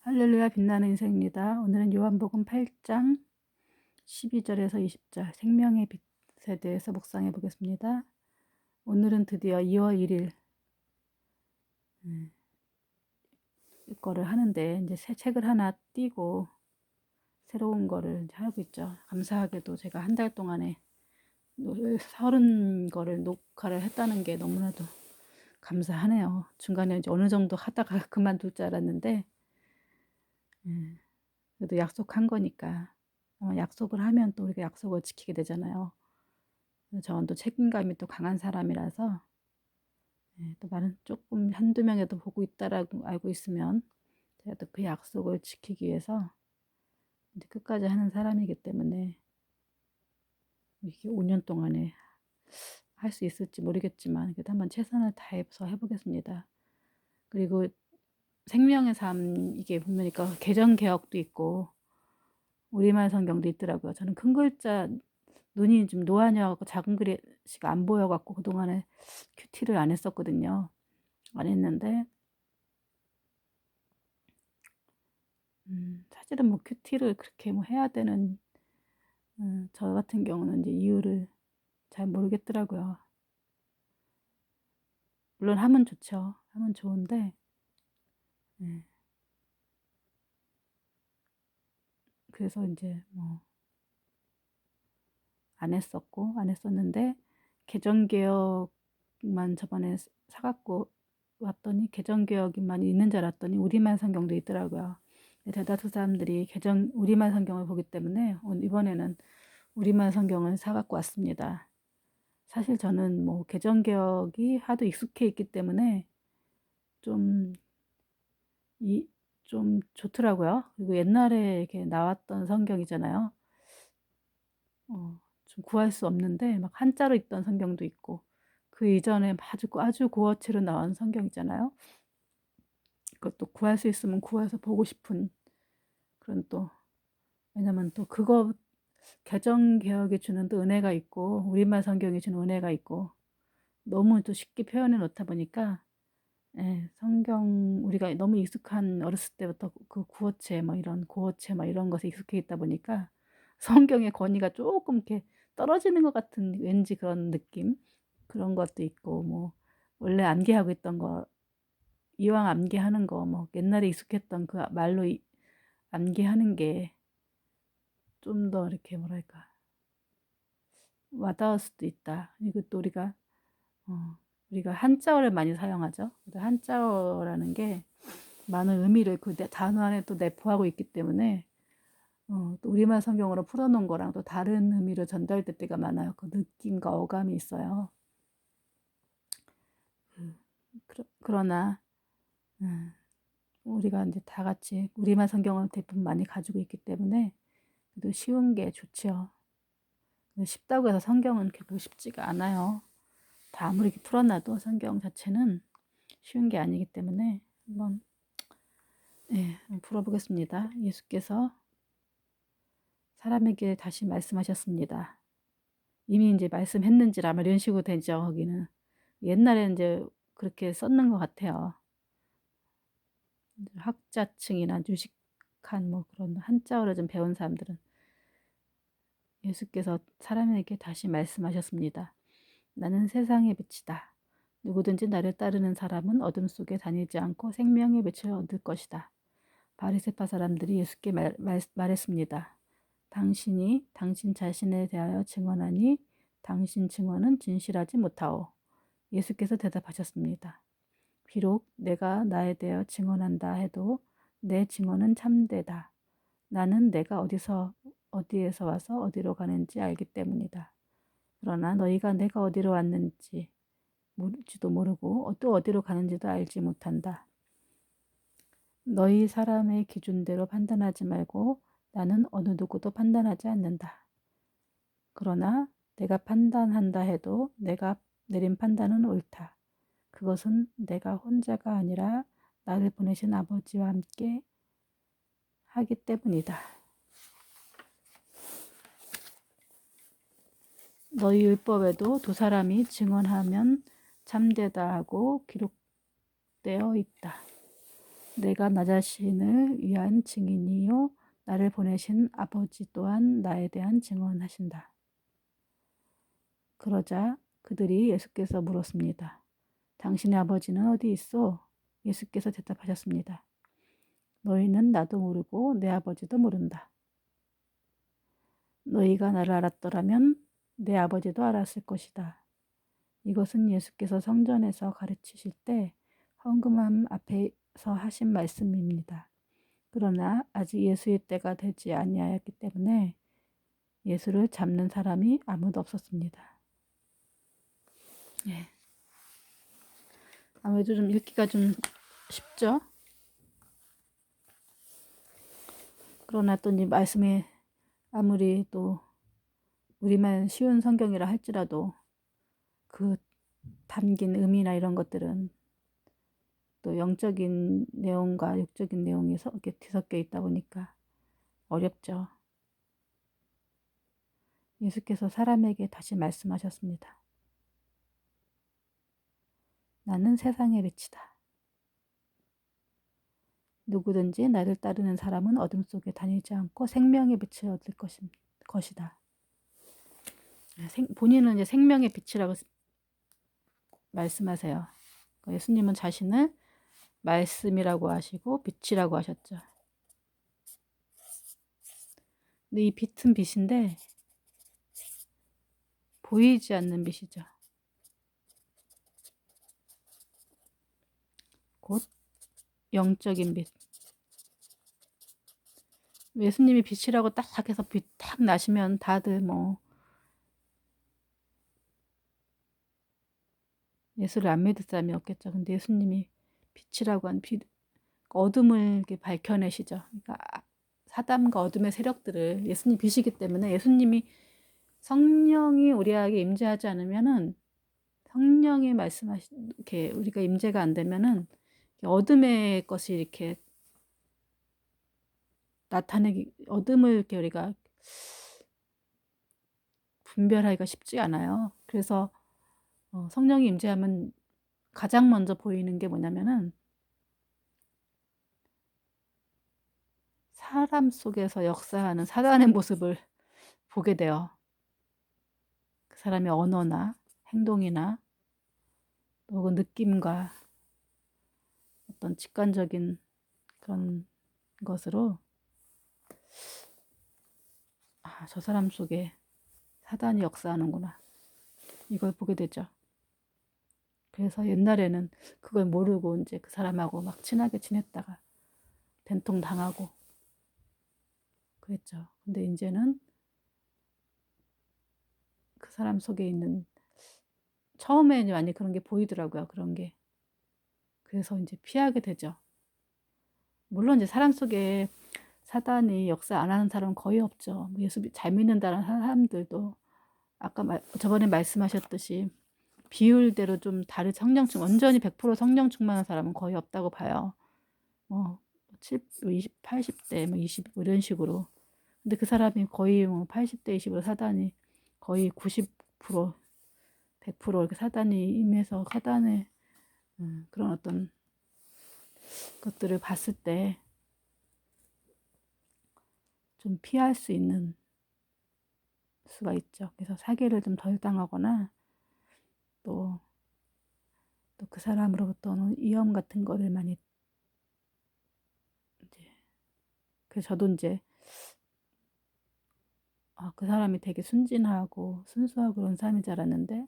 할렐루야 빛나는 인생입니다. 오늘은 요한복음 8장 12절에서 20절 생명의 빛에 대해서 묵상해 보겠습니다. 오늘은 드디어 2월 1일 거를 하는데 이제 새 책을 하나 띄고 새로운 거를 이제 하고 있죠. 감사하게도 제가 한 달 동안에 30거를 녹화를 했다는 게 너무나도 감사하네요. 중간에 이제 어느 정도 하다가 그만둘 줄 알았는데 그래도 약속한 거니까 약속을 하면 또 우리가 약속을 지키게 되잖아요. 저는 또 책임감이 또 강한 사람이라서 또 많은 조금 한두 명이라도 보고 있다라고 알고 있으면 제가 또 그 약속을 지키기 위해서 이제 끝까지 하는 사람이기 때문에 이게 5년 동안에 할 수 있을지 모르겠지만 그래도 한번 최선을 다해서 해보겠습니다. 그리고 생명의 삶 이게 보니까 개정 개혁도 있고 우리말 성경도 있더라고요. 저는 큰 글자 눈이 좀 노안이어갖고 작은 글씨가 안 보여갖고 그동안에 큐티를 안 했었거든요. 안 했는데 사실은 뭐 큐티를 그렇게 뭐 해야 되는 저 같은 경우는 이제 이유를 잘 모르겠더라고요. 물론 하면 좋죠. 하면 좋은데 그래서 이제 뭐 안 했었는데 개정 개혁만 저번에 사갖고 왔더니 개정 개혁만 있는 줄 알았더니 우리말 성경도 있더라고요. 대다수 사람들이 우리말 성경을 보기 때문에 이번에는 우리말 성경을 사갖고 왔습니다. 사실 저는 뭐 개정 개혁이 하도 익숙해 있기 때문에 좀 좀 좋더라고요. 그리고 옛날에 이렇게 나왔던 성경이잖아요. 좀 구할 수 없는데 막 한자로 있던 성경도 있고 그 이전에 아주 고어체로 나온 성경이잖아요. 그것도 구할 수 있으면 구해서 보고 싶은 그런 또 왜냐면 또 그거 개정 개혁이 주는 또 은혜가 있고 우리말 성경이 주는 은혜가 있고 너무 또 쉽게 표현해 놓다 보니까 성경 우리가 너무 익숙한 어렸을 때부터 그 구어체 뭐 이런 고어체 막 이런 것에 익숙해 있다 보니까 성경의 권위가 조금 이렇게 떨어지는 것 같은 왠지 그런 느낌 그런 것도 있고 뭐 원래 암기하고 있던 거 이왕 암기하는 거 뭐 옛날에 익숙했던 그 말로 암기하는 게 좀 더 이렇게 뭐랄까 와닿을 수도 있다. 이것도 우리가 한자어를 많이 사용하죠. 한자어라는 게 많은 의미를 그 단어 안에 또 내포하고 있기 때문에 또 우리말 성경으로 풀어놓은 거랑 또 다른 의미로 전달될 때가 많아요. 그 느낌과 어감이 있어요. 그러나 우리가 이제 다 같이 우리말 성경을 대부분 많이 가지고 있기 때문에 그래도 쉬운 게 좋죠. 쉽다고 해서 성경은 결국 쉽지가 않아요. 다 아무리 풀어놔도 성경 자체는 쉬운 게 아니기 때문에 한번 풀어보겠습니다. 예수께서 사람에게 다시 말씀하셨습니다. 이미 이제 말씀했는지라 뭐 이런 식으로 되죠. 거기는 옛날에 이제 그렇게 썼는 것 같아요. 학자층이나 유식한 뭐 그런 한자어를 좀 배운 사람들은 예수께서 사람에게 다시 말씀하셨습니다. 나는 세상의 빛이다. 누구든지 나를 따르는 사람은 어둠 속에 다니지 않고 생명의 빛을 얻을 것이다. 바리새파 사람들이 예수께 말했습니다. 당신이 당신 자신에 대하여 증언하니 당신 증언은 진실하지 못하오. 예수께서 대답하셨습니다. 비록 내가 나에 대하여 증언한다 해도 내 증언은 참되다. 나는 내가 어디에서 와서 어디로 가는지 알기 때문이다. 그러나 너희가 내가 어디로 왔는지 모르지도 모르고 또 어디로 가는지도 알지 못한다. 너희 사람의 기준대로 판단하지 말고 나는 어느 누구도 판단하지 않는다. 그러나 내가 판단한다 해도 내가 내린 판단은 옳다. 그것은 내가 혼자가 아니라 나를 보내신 아버지와 함께 하기 때문이다. 너희 율법에도 두 사람이 증언하면 참되다 하고 기록되어 있다. 내가 나 자신을 위한 증인이요 나를 보내신 아버지 또한 나에 대한 증언하신다. 그러자 그들이 예수께서 물었습니다. 당신의 아버지는 어디 있어? 예수께서 대답하셨습니다. 너희는 나도 모르고 내 아버지도 모른다. 너희가 나를 알았더라면 내 아버지도 알았을 것이다. 이것은 예수께서 성전에서 가르치실 때 헌금함 앞에서 하신 말씀입니다. 그러나 아직 예수의 때가 되지 아니하였기 때문에 예수를 잡는 사람이 아무도 없었습니다. 예. 아무래도 좀 읽기가 좀 쉽죠? 그러나 또 이 말씀에 아무리 또 우리만 쉬운 성경이라 할지라도 그 담긴 의미나 이런 것들은 또 영적인 내용과 육적인 내용이 이렇게 뒤섞여 있다 보니까 어렵죠. 예수께서 사람에게 다시 말씀하셨습니다. 나는 세상의 빛이다. 누구든지 나를 따르는 사람은 어둠 속에 다니지 않고 생명의 빛을 얻을 것이다. 본인은 이제 생명의 빛이라고 말씀하세요. 예수님은 자신을 말씀이라고 하시고 빛이라고 하셨죠. 근데 이 빛은 빛인데 보이지 않는 빛이죠. 곧 영적인 빛. 예수님이 빛이라고 딱 해서 빛 탁 나시면 다들 뭐 예수를 안 믿을 사람이 없겠죠. 근데 예수님이 빛이라고 한 빛, 어둠을 이렇게 밝혀내시죠. 그러니까 사단과 어둠의 세력들을 예수님 빛이기 때문에 예수님이 성령이 우리에게 임재하지 않으면은 성령이 말씀하신 이렇게 우리가 임재가 안 되면은 어둠의 것이 이렇게 나타내기 어둠을 이렇게 우리가 분별하기가 쉽지 않아요. 그래서 성령이 임재하면 가장 먼저 보이는 게 뭐냐면은 사람 속에서 역사하는 사단의 모습을 보게 돼요. 그 사람의 언어나 행동이나 혹은 느낌과 어떤 직관적인 그런 것으로 저 사람 속에 사단이 역사하는구나. 이걸 보게 되죠. 그래서 옛날에는 그걸 모르고 이제 그 사람하고 막 친하게 지냈다가 된통 당하고 그랬죠. 근데 이제는 그 사람 속에 있는 처음에는 많이 그런 게 보이더라고요. 그런 게. 그래서 이제 피하게 되죠. 물론 이제 사람 속에 사단이 역사 안 하는 사람은 거의 없죠. 예수 잘 믿는다는 사람들도 아까 저번에 말씀하셨듯이 비율대로 좀 다른 완전히 100% 성령 충만한 사람은 거의 없다고 봐요. 20, 80대, 20 이런 식으로. 근데 그 사람이 거의 80대, 20으로 사단이 거의 90%, 100% 이렇게 사단이 임해서 사단의 그런 어떤 것들을 봤을 때 좀 피할 수 있는 수가 있죠. 그래서 사기를 좀 덜 당하거나 또 그 사람으로부터는 위험 같은 거를 많이 이제 그래서 저도 이제 그 사람이 되게 순진하고 순수하고 그런 사람인 줄 알았는데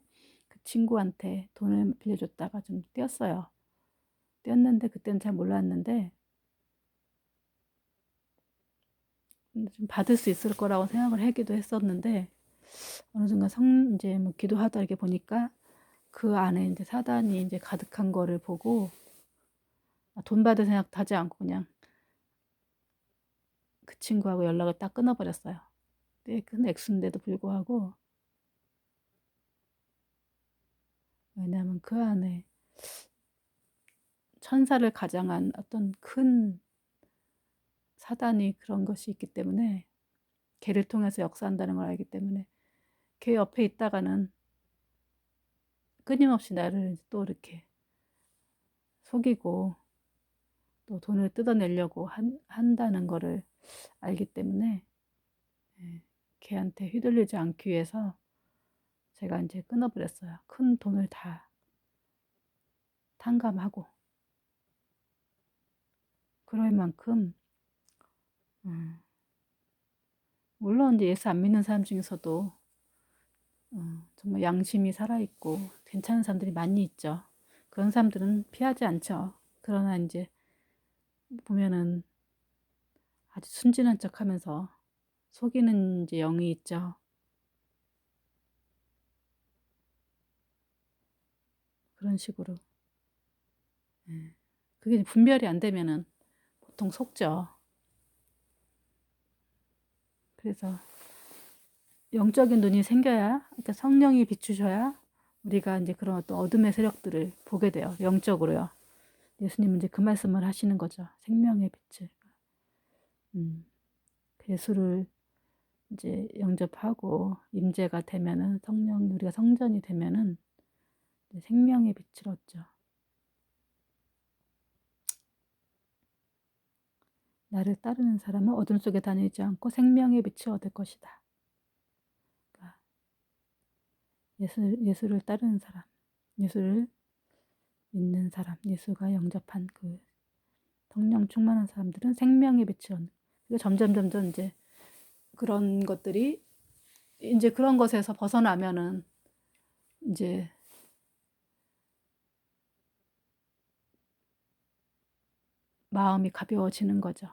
그 친구한테 돈을 빌려줬다가 좀 떼었어요. 떼었는데 그때는 잘 몰랐는데 좀 받을 수 있을 거라고 생각을 하기도 했었는데 어느 순간 이제 뭐 기도하다 이렇게 보니까 그 안에 이제 사단이 이제 가득한 거를 보고 돈 받을 생각도 하지 않고 그냥 그 친구하고 연락을 딱 끊어버렸어요. 꽤 큰 액수인데도 불구하고 왜냐하면 그 안에 천사를 가장한 어떤 큰 사단이 그런 것이 있기 때문에 걔를 통해서 역사한다는 걸 알기 때문에 걔 옆에 있다가는 끊임없이 나를 또 이렇게 속이고 또 돈을 뜯어내려고 한다는 거를 알기 때문에 걔한테 휘둘리지 않기 위해서 제가 이제 끊어버렸어요. 큰 돈을 다 탕감하고. 그럴 만큼 물론 이제 예수 안 믿는 사람 중에서도 정말 양심이 살아있고 괜찮은 사람들이 많이 있죠. 그런 사람들은 피하지 않죠. 그러나 이제 보면은 아주 순진한 척하면서 속이는 이제 영이 있죠. 그런 식으로. 그게 분별이 안 되면은 보통 속죠. 그래서 영적인 눈이 생겨야, 그러니까 성령이 비추셔야 우리가 이제 그런 어떤 어둠의 세력들을 보게 돼요. 영적으로요. 예수님은 이제 그 말씀을 하시는 거죠. 생명의 빛을. 예수를 이제 영접하고 임재가 되면은 우리가 성전이 되면은 생명의 빛을 얻죠. 나를 따르는 사람은 어둠 속에 다니지 않고 생명의 빛을 얻을 것이다. 그러니까 예수를 따르는 사람, 예수를 믿는 사람, 예수가 영접한 그 성령 충만한 사람들은 생명의 빛을 얻는. 점점 이제 그런 것들이 이제 그런 것에서 벗어나면은 이제 마음이 가벼워지는 거죠.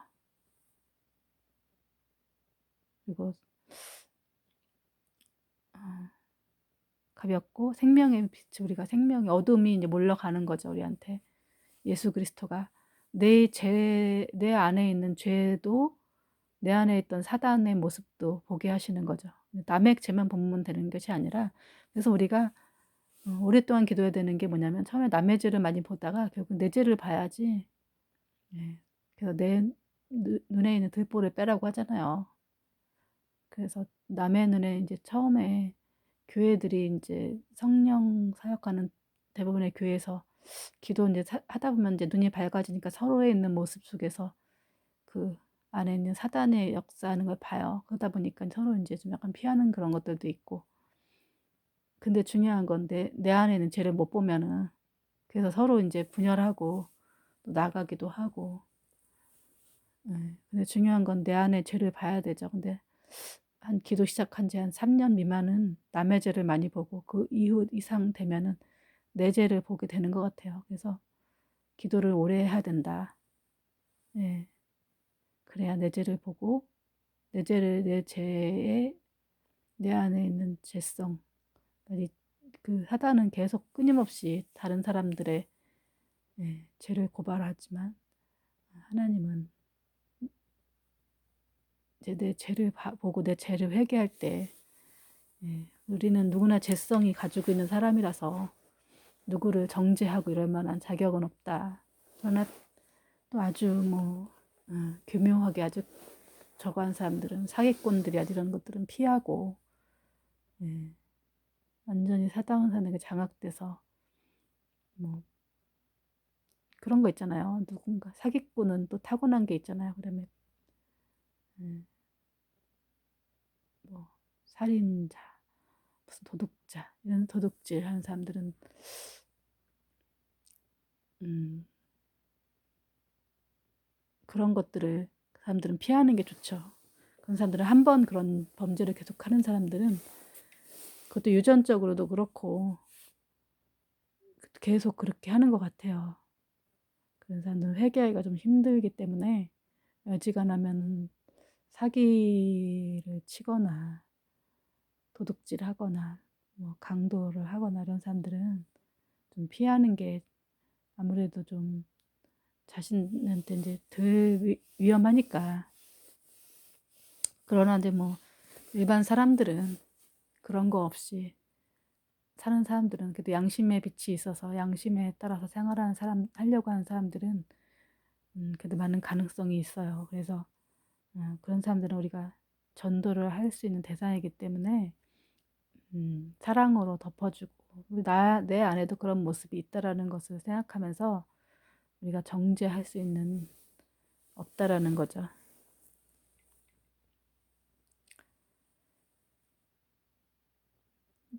그리고 가볍고 생명의 빛, 우리가 생명의 어둠이 이제 몰려가는 거죠, 우리한테. 예수 그리스도가 내 안에 있는 죄도 내 안에 있던 사단의 모습도 보게 하시는 거죠. 남의 죄만 보면 되는 것이 아니라, 그래서 우리가 오랫동안 기도해야 되는 게 뭐냐면, 처음에 남의 죄를 많이 보다가 결국 내 죄를 봐야지. 그래서 내 눈에 있는 들보를 빼라고 하잖아요. 그래서 남의 눈에 이제 처음에 교회들이 이제 성령 사역하는 대부분의 교회에서 기도 이제 하다 보면 이제 눈이 밝아지니까 서로에 있는 모습 속에서 그 안에 있는 사단의 역사하는 걸 봐요. 그러다 보니까 서로 이제 좀 약간 피하는 그런 것들도 있고. 근데 중요한 건 내 안에 있는 죄를 못 보면은, 그래서 서로 이제 분열하고 또 나가기도 하고. 근데 중요한 건 내 안에 죄를 봐야 되죠. 근데 한 기도 시작한 지 한 3년 미만은 남의 죄를 많이 보고 그 이후 이상 되면은 내 죄를 보게 되는 것 같아요. 그래서 기도를 오래 해야 된다. 예. 그래야 내 죄를 보고 내 죄에 내 안에 있는 죄성. 그 사단은 계속 끊임없이 다른 사람들의 죄를 고발하지만 하나님은 이제 내 죄를 보고 내 죄를 회개할 때 우리는 누구나 죄성이 가지고 있는 사람이라서 누구를 정죄하고 이럴 만한 자격은 없다. 그러나 또 아주 교묘하게 아주 저거한 사람들은, 사기꾼들이 아주 이런 것들은 피하고 완전히 사당사에게 장악돼서 뭐 그런 거 있잖아요. 누군가 사기꾼은 또 타고난 게 있잖아요. 그러면 뭐 살인자, 무슨 도둑자, 이런 도둑질 하는 사람들은 그런 것들을 그 사람들은 피하는 게 좋죠. 그런 사람들은 한 번 그런 범죄를 계속하는 사람들은 그것도 유전적으로도 그렇고 계속 그렇게 하는 것 같아요. 그런 사람들은 회개하기가 좀 힘들기 때문에 어지간하면 사기를 치거나 도둑질하거나 뭐 강도를 하거나 이런 사람들은 좀 피하는 게 아무래도 좀 자신한테 이제 덜 위험하니까. 그러나 이제 뭐 일반 사람들은 그런 거 없이 사는 사람들은, 그래도 양심의 빛이 있어서 양심에 따라서 생활하는 사람, 하려고 하는 사람들은 그래도 많은 가능성이 있어요. 그래서 그런 사람들은 우리가 전도를 할 수 있는 대상이기 때문에 사랑으로 덮어주고 내 안에도 그런 모습이 있다라는 것을 생각하면서 우리가 정죄할 수 있는 없다라는 거죠.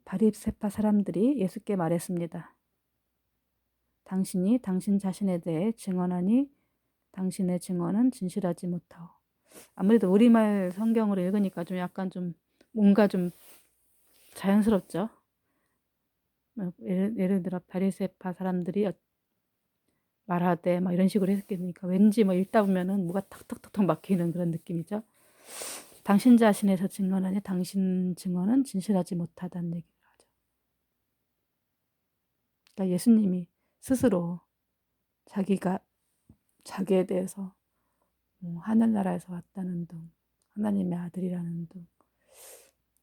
바리새파 사람들이 예수께 말했습니다. 당신이 당신 자신에 대해 증언하니 당신의 증언은 진실하지 못하오. 아무래도 우리말 성경을 읽으니까 좀 약간 좀 뭔가 좀 자연스럽죠. 예를 들어 바리새파 사람들이 말하되 막 이런 식으로 했으니까 왠지 뭐 읽다 보면은 뭐가 탁탁탁탁 막히는 그런 느낌이죠. 당신 자신에서 증언하니 당신 증언은 진실하지 못하다는 얘기를 하죠. 그러니까 예수님이 스스로 자기에 대해서 하늘나라에서 왔다는 둥, 하나님의 아들이라는 둥,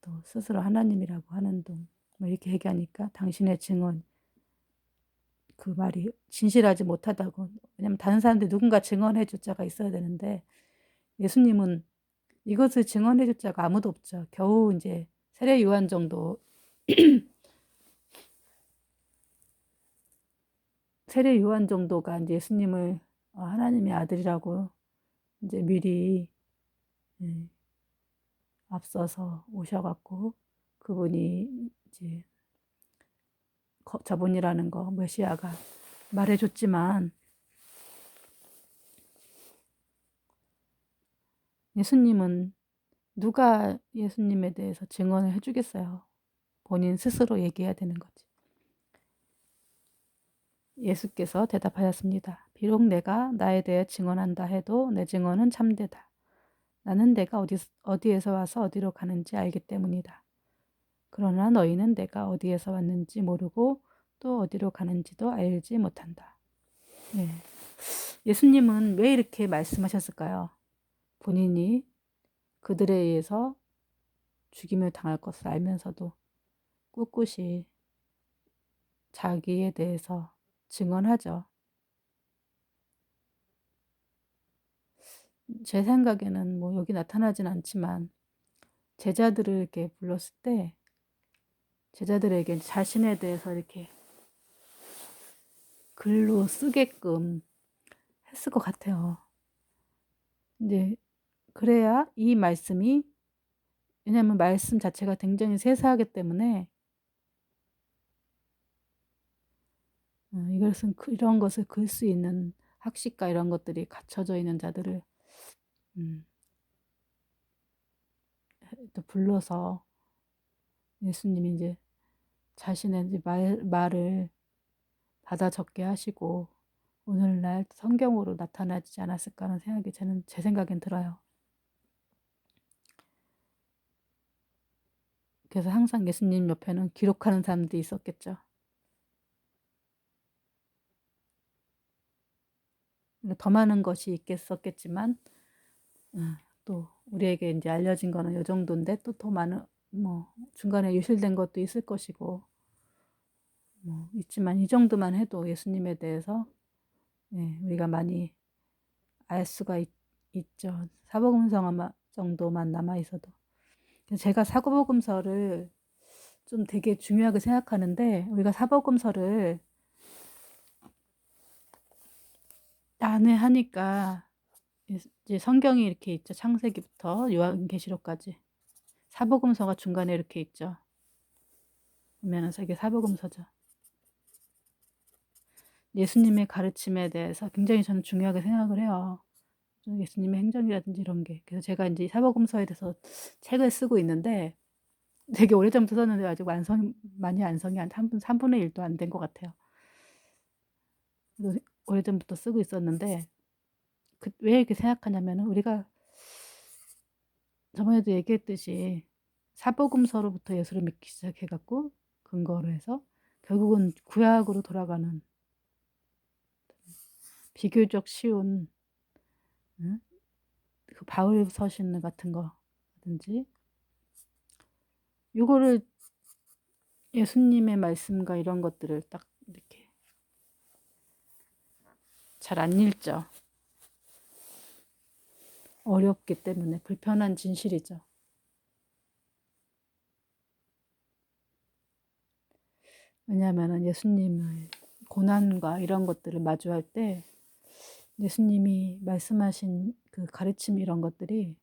또 스스로 하나님이라고 하는 둥, 뭐 이렇게 얘기하니까 당신의 증언, 그 말이 진실하지 못하다고. 왜냐면 다른 사람들이 누군가 증언해 줄 자가 있어야 되는데 예수님은 이것을 증언해 줄 자가 아무도 없죠. 겨우 이제 세례 요한 정도 세례 요한 정도가 이제 예수님을 하나님의 아들이라고 이제 미리 앞서서 오셔갖고 그분이 이제 저분이라는 거 메시아가 말해줬지만 예수님은 누가 예수님에 대해서 증언을 해주겠어요. 본인 스스로 얘기해야 되는 거지. 예수께서 대답하였습니다. 비록 내가 나에 대해 증언한다 해도 내 증언은 참되다. 나는 내가 어디에서 와서 어디로 가는지 알기 때문이다. 그러나 너희는 내가 어디에서 왔는지 모르고 또 어디로 가는지도 알지 못한다. 네. 예수님은 왜 이렇게 말씀하셨을까요? 본인이 그들에 의해서 죽임을 당할 것을 알면서도 꿋꿋이 자기에 대해서 증언하죠. 제 생각에는 뭐 여기 나타나진 않지만 제자들을 이렇게 불렀을 때 제자들에게 자신에 대해서 이렇게 글로 쓰게끔 했을 것 같아요. 이제 그래야 이 말씀이, 왜냐하면 말씀 자체가 굉장히 세세하기 때문에 이런 것을 글 수 있는 학식과 이런 것들이 갖춰져 있는 자들을 또 불러서 예수님이 이제 자신의 이제 말을 받아 적게 하시고 오늘날 성경으로 나타나지 않았을까 하는 생각이 제 생각엔 들어요. 그래서 항상 예수님 옆에는 기록하는 사람들이 있었겠죠. 더 많은 것이 있겠었겠지만 또 우리에게 이제 알려진 거는 이 정도인데 또 더 많은 뭐 중간에 유실된 것도 있을 것이고 뭐 있지만 이 정도만 해도 예수님에 대해서 우리가 많이 알 수가 있죠. 사복음서 정도만 남아 있어도. 제가 사복음서를 좀 되게 중요하게 생각하는데 우리가 사복음서를 난해하니까 이제 성경이 이렇게 있죠. 창세기부터 요한계시록까지. 사복음서가 중간에 이렇게 있죠. 보면은 이게 사복음서죠. 예수님의 가르침에 대해서 굉장히 저는 중요하게 생각을 해요. 예수님의 행정이라든지 이런 게. 그래서 제가 이제 사복음서에 대해서 책을 쓰고 있는데 되게 오래전부터 썼는데 아직 많이 완성이 한 3분의 1도 안 된 것 같아요. 그래서 오래전부터 쓰고 있었는데 왜 이렇게 생각하냐면 우리가 저번에도 얘기했듯이 사복음서로부터 예수를 믿기 시작해갖고 근거로 해서 결국은 구약으로 돌아가는 비교적 쉬운 그 바울 서신 같은 거든지 이거를 예수님의 말씀과 이런 것들을 딱 이렇게 잘 안 읽죠. 어렵기 때문에 불편한 진실이죠. 왜냐하면 예수님의 고난과 이런 것들을 마주할 때 예수님이 말씀하신 그 가르침 이런 것들이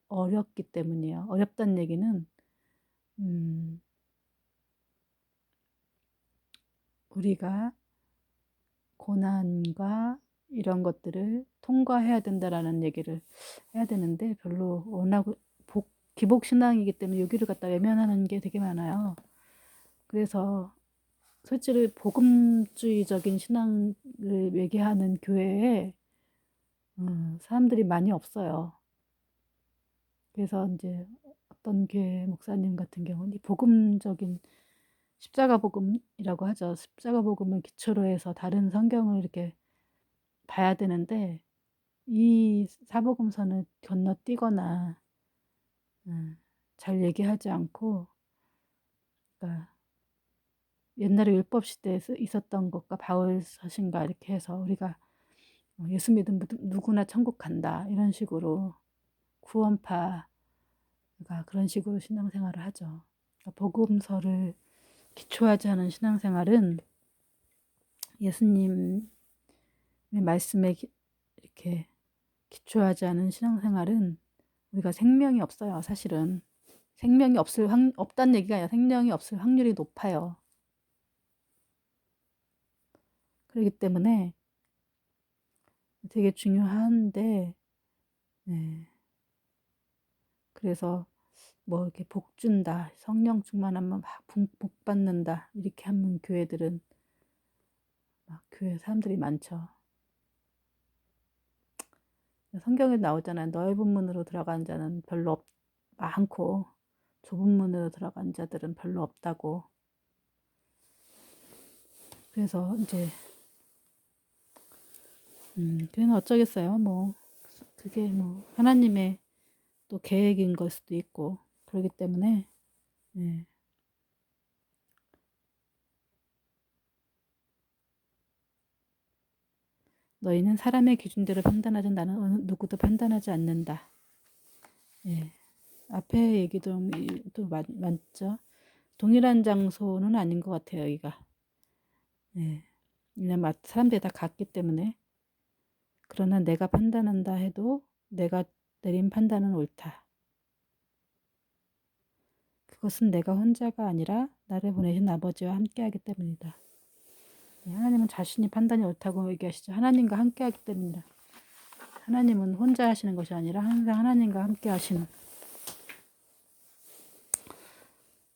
어렵기 때문이에요. 어렵다는 얘기는 우리가 고난과 이런 것들을 통과해야 된다라는 얘기를 해야 되는데 별로 원하고 기복신앙이기 때문에 여기를 갖다 외면하는 게 되게 많아요. 그래서 실제로 복음주의적인 신앙을 얘기하는 교회에 사람들이 많이 없어요. 그래서 이제 어떤 교회 목사님 같은 경우는 이 복음적인 십자가 복음이라고 하죠. 십자가 복음을 기초로 해서 다른 성경을 이렇게 봐야 되는데 이 사복음서는 건너뛰거나 잘 얘기하지 않고, 그러니까 옛날에 율법 시대에 있었던 것과 바울 서신가 이렇게 해서 우리가 예수 믿으면 누구나 천국 간다 이런 식으로 구원파가 그런 식으로 신앙생활을 하죠. 그러니까 복음서를 기초하지 않은 신앙생활은 예수님의 말씀에 이렇게 기초하지 않은 신앙생활은 우리가 생명이 없어요. 사실은 생명이 없다는 얘기가 아니라 생명이 없을 확률이 높아요. 그렇기 때문에 되게 중요한데, 네. 그래서 뭐 이렇게 복 준다, 성령 충만하면 막 복 받는다 이렇게 하는 교회들은 막 교회 사람들이 많죠. 성경에 나오잖아요. 넓은 문으로 들어간 자는 별로 많고 좁은 문으로 들어간 자들은 별로 없다고. 그래서 이제 그는 어쩌겠어요. 뭐 그게 뭐 하나님의 또 계획인 걸 수도 있고 그렇기 때문에 네. 너희는 사람의 기준대로 판단하지 나는 어느 누구도 판단하지 않는다. 예. 앞에 얘기도 또 맞죠. 동일한 장소는 아닌 것 같아요. 여기가. 예. 왜냐면 사람들이 다 같기 때문에. 그러나 내가 판단한다 해도 내가 내린 판단은 옳다. 그것은 내가 혼자가 아니라 나를 보내신 아버지와 함께하기 때문이다. 하나님은 자신이 판단이 옳다고 얘기하시죠. 하나님과 함께하기 때문이다. 하나님은 혼자 하시는 것이 아니라 항상 하나님과 함께 하시는.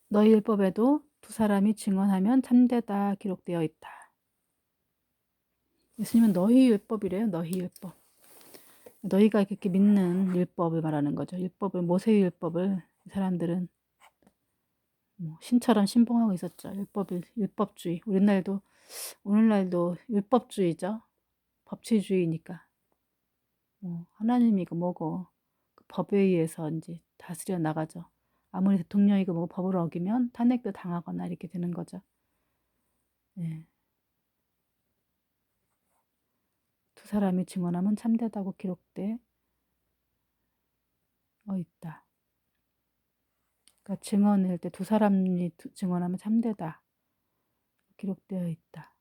너희 율법에도 두 사람이 증언하면 참되다 기록되어 있다. 예수님은 너희 율법이래요. 너희 율법. 너희가 이렇게 믿는 율법을 말하는 거죠. 율법을, 모세의 율법을 이 사람들은 신처럼 신봉하고 있었죠. 율법주의. 오늘날도 율법주의죠. 법치주의니까. 하나님이고 뭐고 그 법에 의해서 이제 다스려 나가죠. 아무리 대통령이고 뭐고 법을 어기면 탄핵도 당하거나 이렇게 되는 거죠. 예. 두 사람이 증언하면 참되다고 기록되어 있다. 그러니까 증언할 때 두 사람이 증언하면 참되다 기록되어 있다.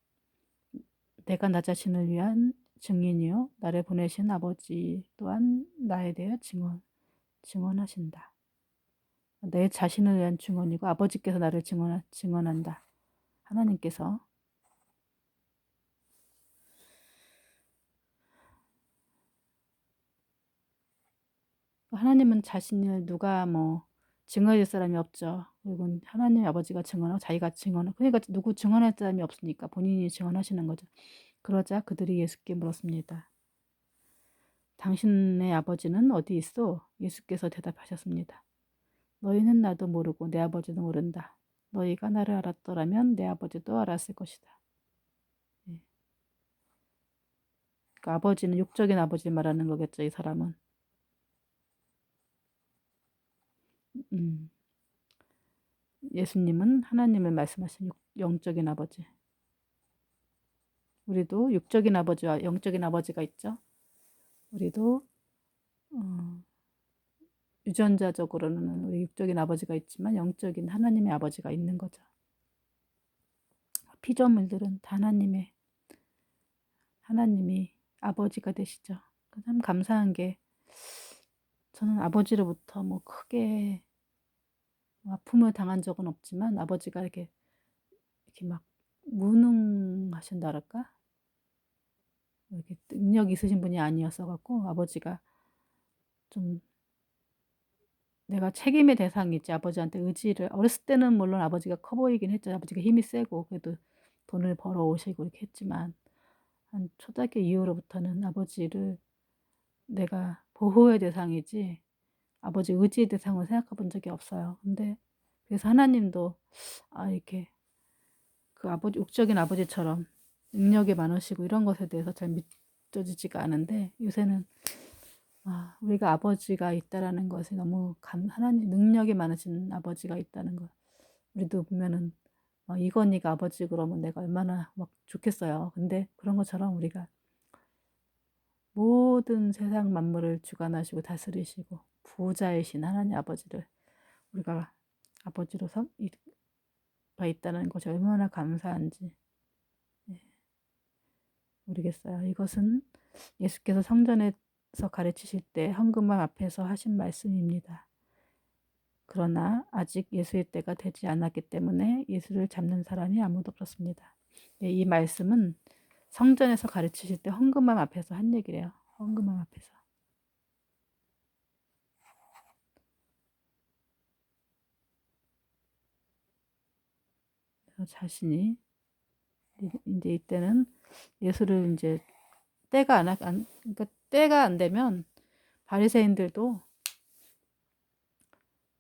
내가 나 자신을 위한 증인이요 나를 보내신 아버지 또한 나에 대해 증언하신다. 내 자신을 위한 증언이고 아버지께서 나를 증언한다. 하나님께서. 하나님은 자신을 누가 증언할 사람이 없죠. 그리고 하나님 아버지가 증언하고 자기가 증언하고 그러니까 누구 증언할 사람이 없으니까 본인이 증언하시는 거죠. 그러자 그들이 예수께 물었습니다. 당신의 아버지는 어디 있어? 예수께서 대답하셨습니다. 너희는 나도 모르고 내 아버지도 모른다. 너희가 나를 알았더라면 내 아버지도 알았을 것이다. 네. 그러니까 아버지는 육적인 아버지를 말하는 거겠죠. 이 사람은. 예수님은 하나님을 말씀하신 영적인 아버지. 우리도 육적인 아버지와 영적인 아버지가 있죠. 우리도 유전자적으로는 우리 육적인 아버지가 있지만 영적인 하나님의 아버지가 있는 거죠. 피조물들은 다 하나님의 하나님이 아버지가 되시죠. 참 감사한 게 저는 아버지로부터 뭐 크게 아픔을 당한 적은 없지만 아버지가 이렇게 막 무능하신다랄까? 이렇게 능력 있으신 분이 아니었어 갖고 아버지가 좀 내가 책임의 대상이지 아버지한테 의지를 어렸을 때는 물론 아버지가 커 보이긴 했죠. 아버지가 힘이 세고 그래도 돈을 벌어 오시고 이렇게 했지만 한 초등학교 이후로부터는 아버지를 내가 보호의 대상이지 아버지 의지의 대상으로 생각해 본 적이 없어요. 근데 그래서 하나님도 이렇게 그 아버지 육적인 아버지처럼 능력이 많으시고 이런 것에 대해서 잘 믿어지지가 않은데 요새는 우리가 아버지가 있다라는 것이 너무 하나님 능력이 많으신 아버지가 있다는 것. 우리도 보면은 이건희가 아버지 그러면 내가 얼마나 막 좋겠어요. 근데 그런 것처럼 우리가 모든 세상 만물을 주관하시고 다스리시고 부자이신 하나님 아버지를 우리가 아버지로서 가 있다는 것이 얼마나 감사한지 모르겠어요. 이것은 예수께서 성전에서 가르치실 때 헌금함 앞에서 하신 말씀입니다. 그러나 아직 예수의 때가 되지 않았기 때문에 예수를 잡는 사람이 아무도 없었습니다. 이 말씀은 성전에서 가르치실 때 헌금함 앞에서 한 얘기래요. 헌금함 앞에서. 그래서 자신이 이제 이때는 예수를 이제 그러니까 때가 안 되면 바리새인들도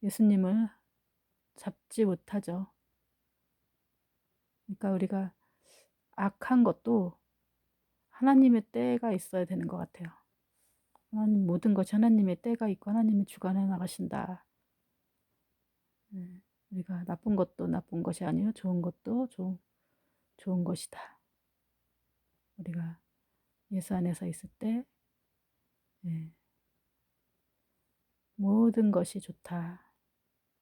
예수님을 잡지 못하죠. 그러니까 우리가 악한 것도 하나님의 때가 있어야 되는 것 같아요. 하나님 모든 것이 하나님의 때가 있고 하나님이 주관해 나가신다. 우리가 나쁜 것도 나쁜 것이 아니요 좋은 것도 좋은 것이다. 우리가 예수 안에서 있을 때 모든 것이 좋다.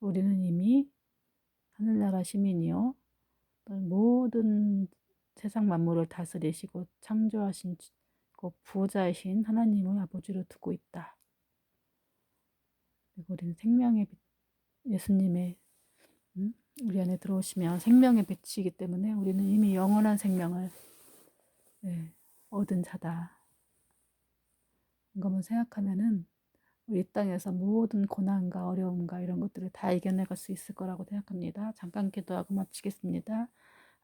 우리는 이미 하늘나라 시민이요 모든 세상 만물을 다스리시고 창조하신 부자이신 하나님을 아버지로 두고 있다. 그리고 우리는 생명의 빛, 예수님의 우리 안에 들어오시면 생명의 빛이기 때문에 우리는 이미 영원한 생명을 얻은 자다. 이것만 생각하면은 우리 땅에서 모든 고난과 어려움과 이런 것들을 다 이겨내갈 수 있을 거라고 생각합니다. 잠깐 기도하고 마치겠습니다.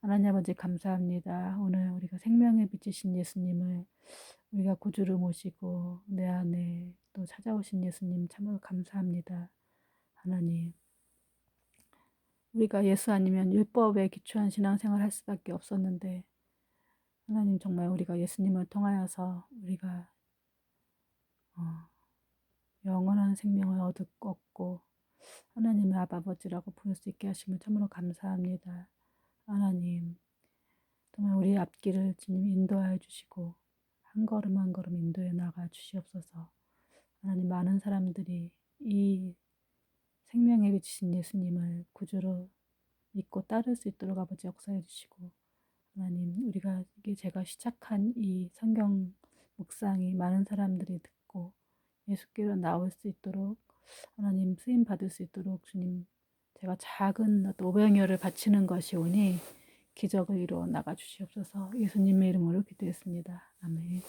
하나님 아버지 감사합니다. 오늘 우리가 생명의 빛이신 예수님을 우리가 구주로 모시고 내 안에 또 찾아오신 예수님 참으로 감사합니다. 하나님 우리가 예수 아니면 율법에 기초한 신앙생활 할 수밖에 없었는데 하나님 정말 우리가 예수님을 통하여서 우리가 영원한 생명을 얻고 하나님의 아버지라고 부를 수 있게 하심을 참으로 감사합니다. 하나님 정말 우리 앞길을 주님 인도하여 주시고 한 걸음 한 걸음 인도해 나가 주시옵소서. 하나님 많은 사람들이 이 생명에 비치신 예수님을 구주로 믿고 따를 수 있도록 아버지 역사해 주시고 하나님 우리가 제가 시작한 이 성경 묵상이 많은 사람들이 듣고 예수께로 나올 수 있도록 하나님 쓰임 받을 수 있도록 주님 제가 작은 오병이어를 바치는 것이 오니 기적을 이루어 나가 주시옵소서. 예수님의 이름으로 기도했습니다. 아멘.